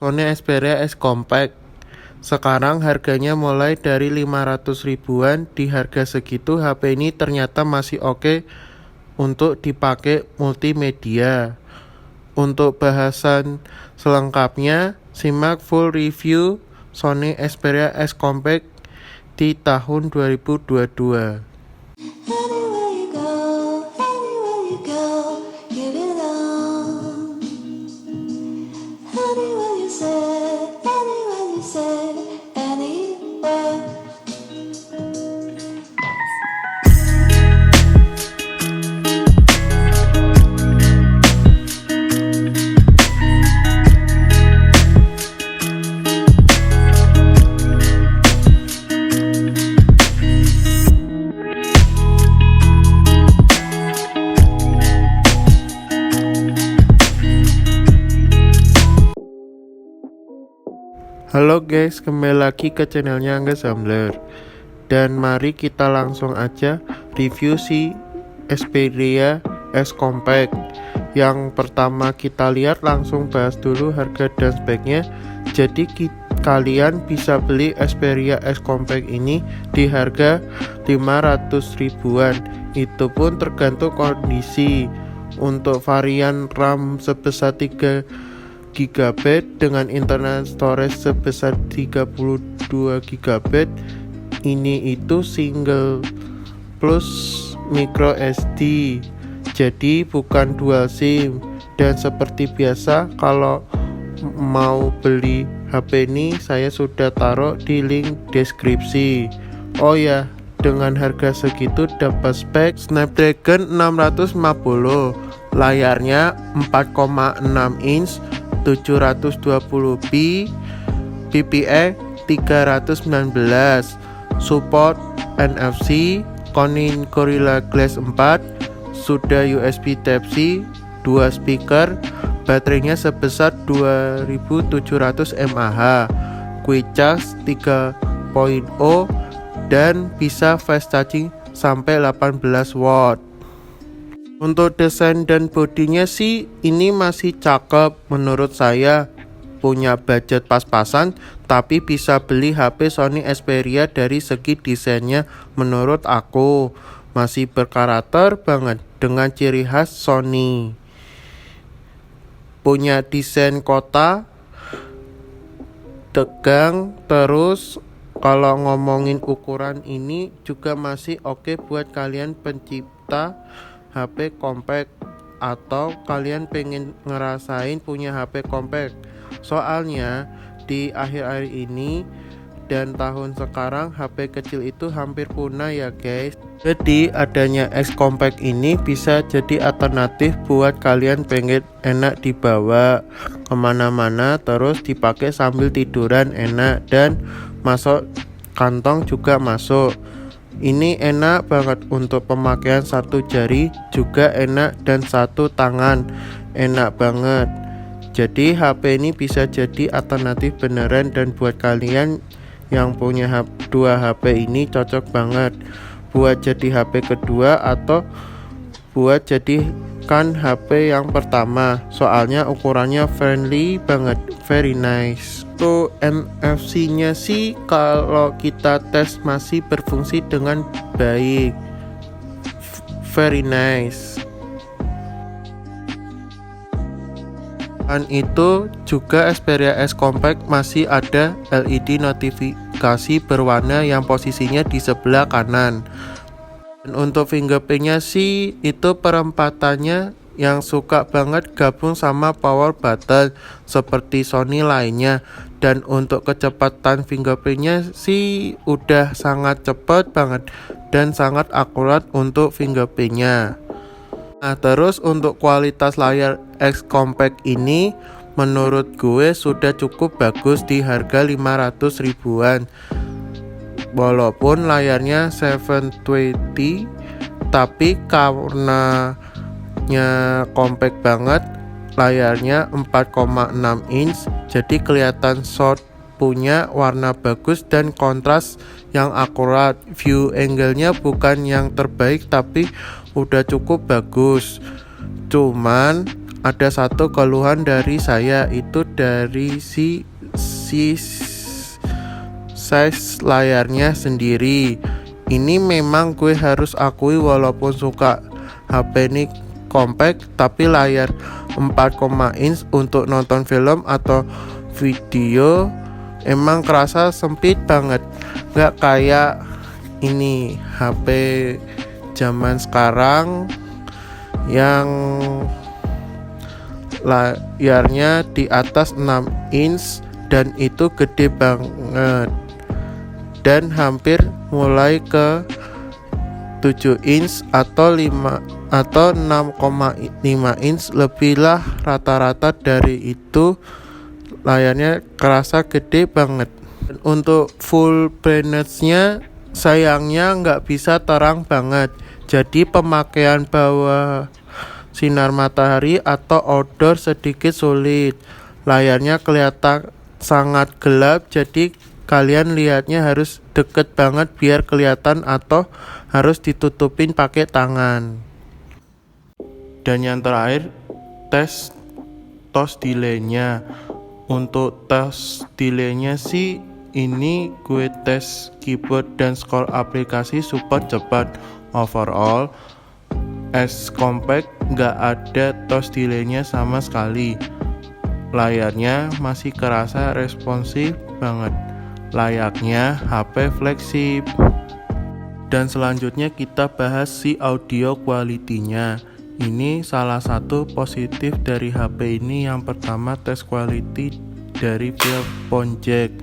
Sony Xperia S Compact. Sekarang harganya mulai dari 500 ribuan. Di harga segitu HP ini ternyata masih oke untuk dipakai multimedia. Untuk bahasan selengkapnya, simak full review Sony Xperia S Compact di tahun 2022. Anywhere you go, you belong. Anywhere you say, anywhere. Halo guys, kembali lagi ke channelnya Angga Zambler. Dan mari kita langsung aja review si Xperia S Compact. Yang pertama kita lihat, langsung bahas dulu harga dan speknya. Jadi kalian bisa beli Xperia S Compact ini di harga 500 ribuan. Itu pun tergantung kondisi. Untuk varian RAM sebesar 3 GB dengan internal storage sebesar 32 GB, ini itu single plus micro SD, jadi bukan dual SIM. Dan seperti biasa, kalau mau beli HP ini saya sudah taruh di link deskripsi. Oh ya, dengan harga segitu dapat spek Snapdragon 650, layarnya 4,6 inch, 720p, PPE 319, support NFC, Corning Gorilla Glass 4, sudah USB Type-C, 2 speaker, baterainya sebesar 2700 mAh, quick charge 3.0, dan bisa fast charging sampai 18 watt. Untuk desain dan bodinya sih ini masih cakep menurut saya. Punya budget pas-pasan, tapi bisa beli HP Sony Xperia dari segi desainnya. Menurut aku masih berkarakter banget dengan ciri khas Sony. Punya desain kotak, tegang, terus kalau ngomongin ukuran ini juga masih oke buat kalian pencipta HP compact atau kalian pengen ngerasain punya HP compact. Soalnya di akhir-akhir ini dan tahun sekarang HP kecil itu hampir punah ya guys. Jadi adanya X Compact ini bisa jadi alternatif buat kalian pengen enak dibawa kemana-mana, terus dipakai sambil tiduran enak, dan masuk kantong juga masuk. Ini enak banget untuk pemakaian satu jari, juga enak, dan satu tangan enak banget. Jadi HP ini bisa jadi alternatif beneran, dan buat kalian yang punya dua HP ini cocok banget buat jadi HP kedua atau buat jadikan HP yang pertama. Soalnya ukurannya friendly banget, very nice. Untuk NFC-nya sih kalau kita tes masih berfungsi dengan baik, very nice. Dan itu juga Xperia S Compact masih ada LED notifikasi berwarna yang posisinya di sebelah kanan. Dan untuk fingerprintnya sih itu perempatannya yang suka banget gabung sama power button seperti Sony lainnya. Dan untuk kecepatan fingerprintnya sih udah sangat cepat banget dan sangat akurat untuk fingerprintnya. Nah, terus untuk kualitas layar X Compact ini menurut gue sudah cukup bagus di harga 500 ribuan. Walaupun layarnya 720, tapi karena compact banget, layarnya 4,6 inch, jadi kelihatan short, punya warna bagus dan kontras yang akurat. View angle-nya bukan yang terbaik tapi udah cukup bagus. Cuman ada satu keluhan dari saya, itu dari si size layarnya sendiri. Ini memang gue harus akui, walaupun suka HP ini compact, tapi layar 4, inch untuk nonton film atau video emang kerasa sempit banget. Gak kayak ini HP zaman sekarang yang layarnya di atas 6 inch dan itu gede banget, dan hampir mulai ke 7 inch atau 6,5 inch lebih lah. Rata-rata dari itu layarnya kerasa gede banget. Dan untuk full brightness-nya sayangnya nggak bisa terang banget, jadi pemakaian bawah sinar matahari atau outdoor sedikit sulit. Layarnya kelihatan sangat gelap, jadi kalian lihatnya harus deket banget biar kelihatan, atau harus ditutupin pakai tangan. Dan yang terakhir, tes TOS delay-nya. Untuk tes delay-nya sih, ini gue tes keyboard dan scroll aplikasi support cepat. Overall S compact nggak ada TOS delay-nya sama sekali. Layarnya masih kerasa responsif banget, layaknya HP flagship. Dan selanjutnya kita bahas si audio quality-nya. Ini salah satu positif dari HP ini. Yang pertama, tes quality dari pihak Ponjek.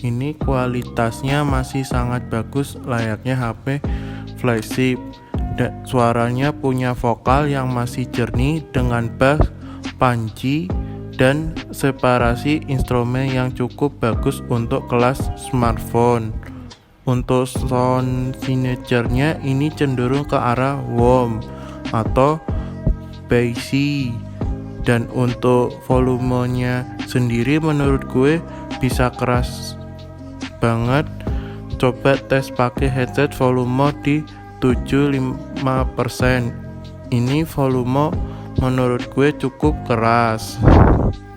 Ini kualitasnya masih sangat bagus, layaknya HP flagship. Suaranya punya vokal yang masih jernih dengan bass, panci, dan separasi instrumen yang cukup bagus untuk kelas smartphone. Untuk sound signature-nya ini cenderung ke arah warm atau bassy. Dan untuk volumenya sendiri menurut gue bisa keras banget. Coba tes pakai headset volume di 75%. Ini volume menurut gue cukup keras.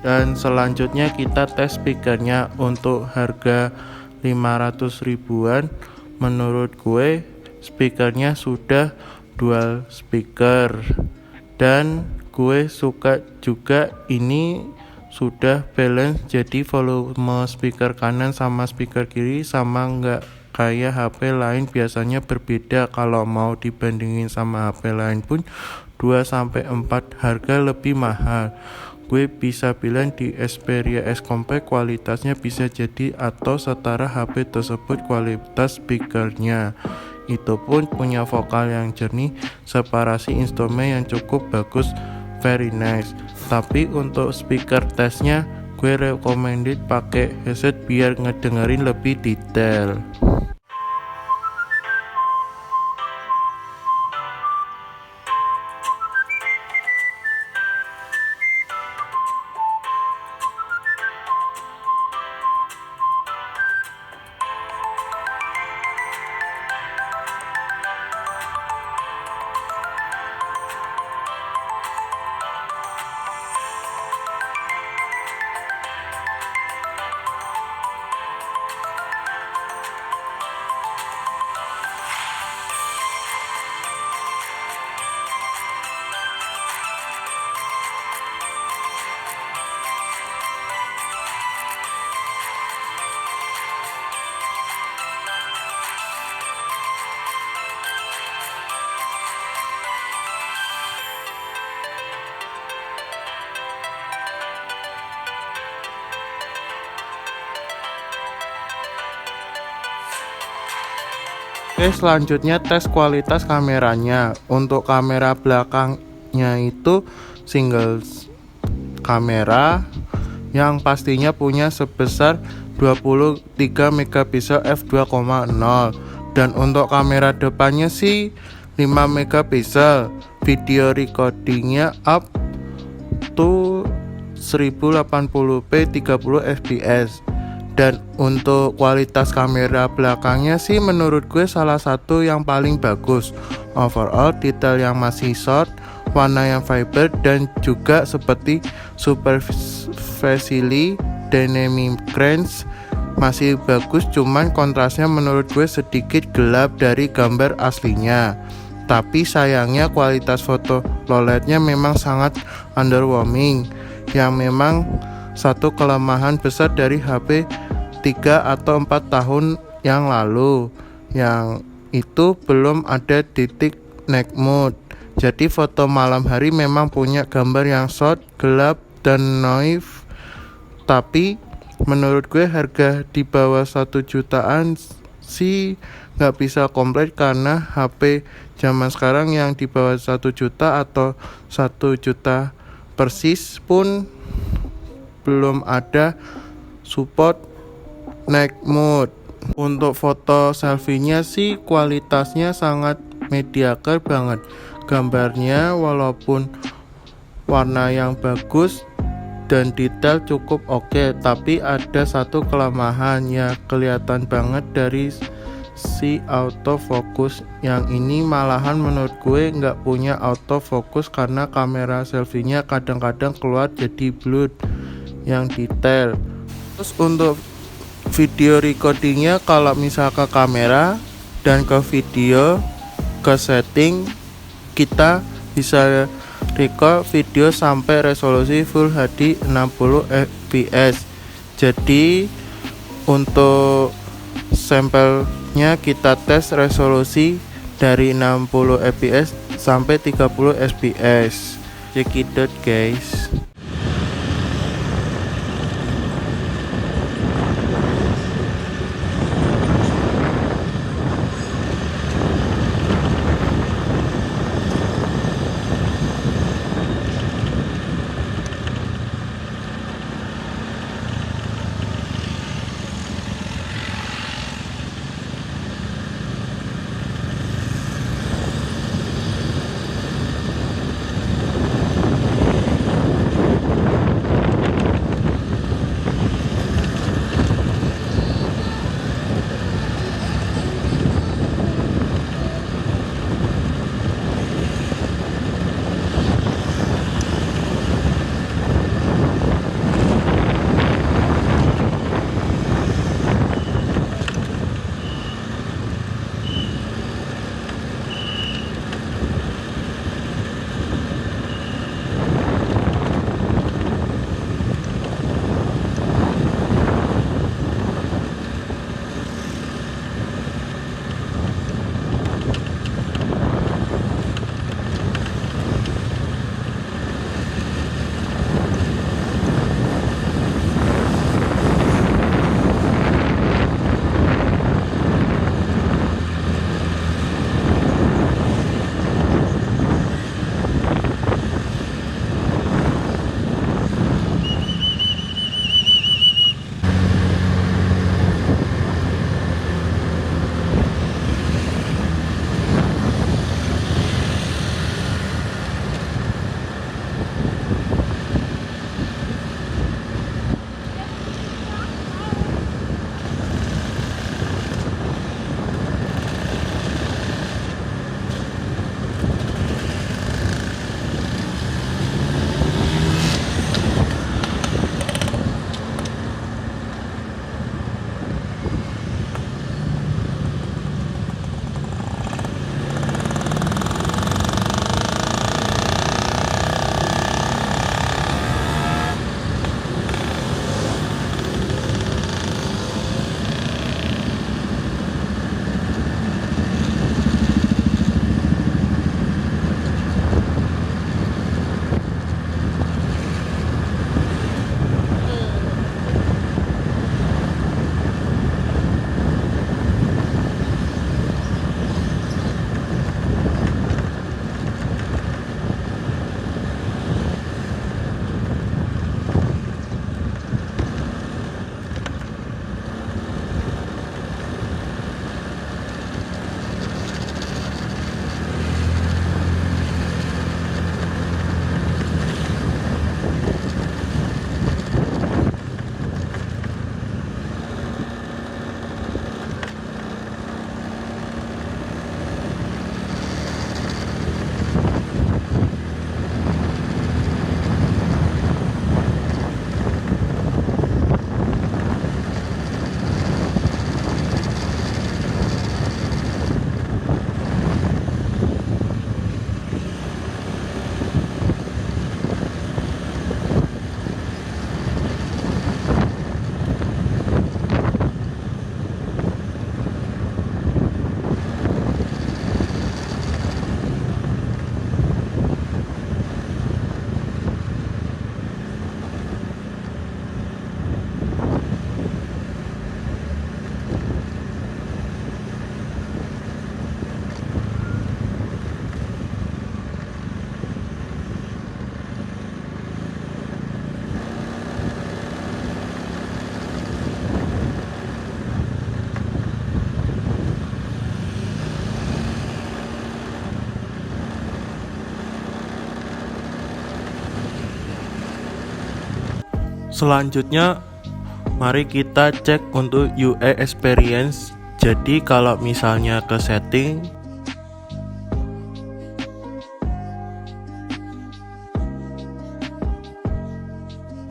Dan selanjutnya kita tes speakernya. Untuk harga 500 ribuan, menurut gue speakernya sudah dual speaker, dan gue suka juga ini sudah balance, jadi volume speaker kanan sama speaker kiri sama, nggak kayak HP lain biasanya berbeda. Kalau mau dibandingin sama HP lain pun 2-4 harga lebih mahal. Gue bisa bilang di Xperia S Compact kualitasnya bisa jadi atau setara HP tersebut kualitas speakernya. Itu pun punya vokal yang jernih, separasi instrumen yang cukup bagus, very nice. Tapi untuk speaker testnya gue recommended pakai headset biar ngedengerin lebih detail. Oke, selanjutnya tes kualitas kameranya. Untuk kamera belakangnya itu single kamera yang pastinya punya sebesar 23 megapiksel f2.0, dan untuk kamera depannya sih 5 megapiksel. Video recordingnya up to 1080p 30 fps. Dan untuk kualitas kamera belakangnya sih menurut gue salah satu yang paling bagus. Overall detail yang masih short, warna yang vibrant dan juga seperti superficially dynamic range masih bagus, cuman kontrasnya menurut gue sedikit gelap dari gambar aslinya. Tapi sayangnya kualitas foto low lightnya memang sangat underwhelming, yang memang satu kelemahan besar dari HP 3 atau 4 tahun yang lalu, yang itu belum ada titik night mode. Jadi foto malam hari memang punya gambar yang short, gelap, dan noise. Tapi menurut gue harga di bawah 1 jutaan sih nggak bisa komplit, karena HP zaman sekarang yang di bawah 1 juta atau 1 juta persis pun belum ada support night mode. Untuk foto selfie-nya sih kualitasnya sangat mediocre banget. Gambarnya walaupun warna yang bagus dan detail cukup oke, tapi ada satu kelemahan ya, kelihatan banget dari si autofocus. Yang ini malahan menurut gue nggak punya autofocus, karena kamera selfie-nya kadang-kadang keluar jadi blur yang detail. Terus untuk video recordingnya, kalau misal ke kamera dan ke video, ke setting, kita bisa record video sampai resolusi Full HD 60 fps. Jadi untuk sampelnya kita tes resolusi dari 60 fps sampai 30 fps. Check it out guys. Selanjutnya mari kita cek untuk UI experience. Jadi kalau misalnya ke setting,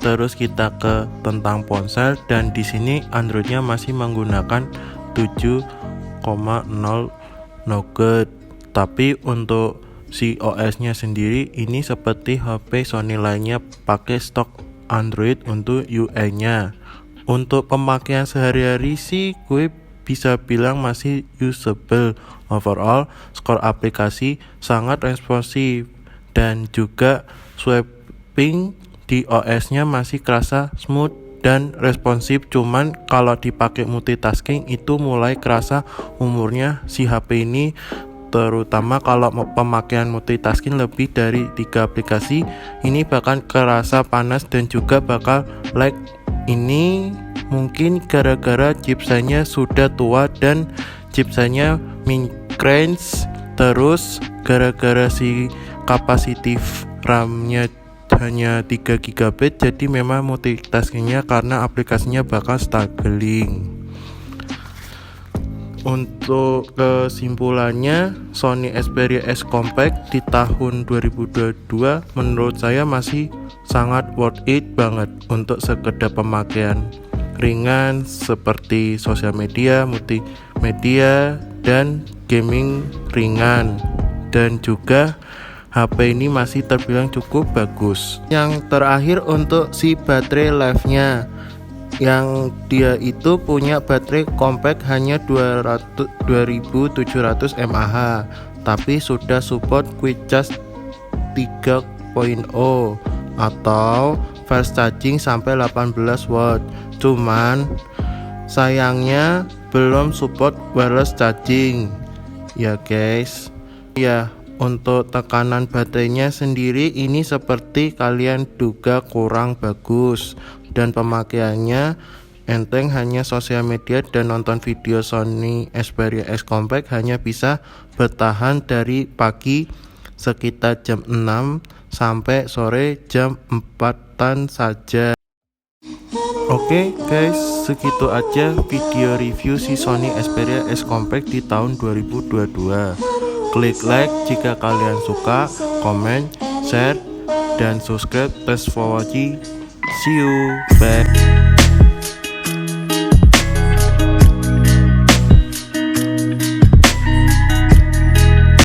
terus kita ke tentang ponsel, dan di sini Androidnya masih menggunakan 7,0 Nougat. Tapi untuk si OS-nya sendiri ini seperti HP Sony lainnya, pakai stok Android untuk UI-nya. Untuk pemakaian sehari-hari sih gue bisa bilang masih usable. Overall, skor aplikasi sangat responsif, dan juga sweeping di OS-nya masih kerasa smooth dan responsif. Cuman kalau dipakai multitasking itu mulai kerasa umurnya si HP ini, terutama kalau pemakaian multitasking lebih dari 3 aplikasi. Ini bahkan kerasa panas dan juga bakal lag. Ini mungkin gara-gara chipsetnya sudah tua dan chipsetnya mid-range, terus gara-gara si kapasitif RAM-nya hanya 3 GB, jadi memang multitaskingnya karena aplikasinya bakal struggling. Untuk kesimpulannya, Sony Xperia S Compact di tahun 2022 menurut saya masih sangat worth it banget untuk sekedar pemakaian ringan seperti sosial media, multimedia, dan gaming ringan. Dan juga HP ini masih terbilang cukup bagus. Yang terakhir untuk si baterai life-nya, yang dia itu punya baterai compact hanya 2700 mAh, tapi sudah support quick charge 3.0 atau fast charging sampai 18 watt. Cuman sayangnya belum support wireless charging ya guys. Ya, untuk tekanan baterainya sendiri ini seperti kalian duga kurang bagus, dan pemakaiannya enteng, hanya sosial media dan nonton video. Sony Xperia S Compact hanya bisa bertahan dari pagi sekitar jam 6 sampai sore jam 4-an saja. Oke guys, segitu aja video review si Sony Xperia S Compact di tahun 2022. Klik like jika kalian suka, komen, share, dan subscribe. Thanks for watching. See you back.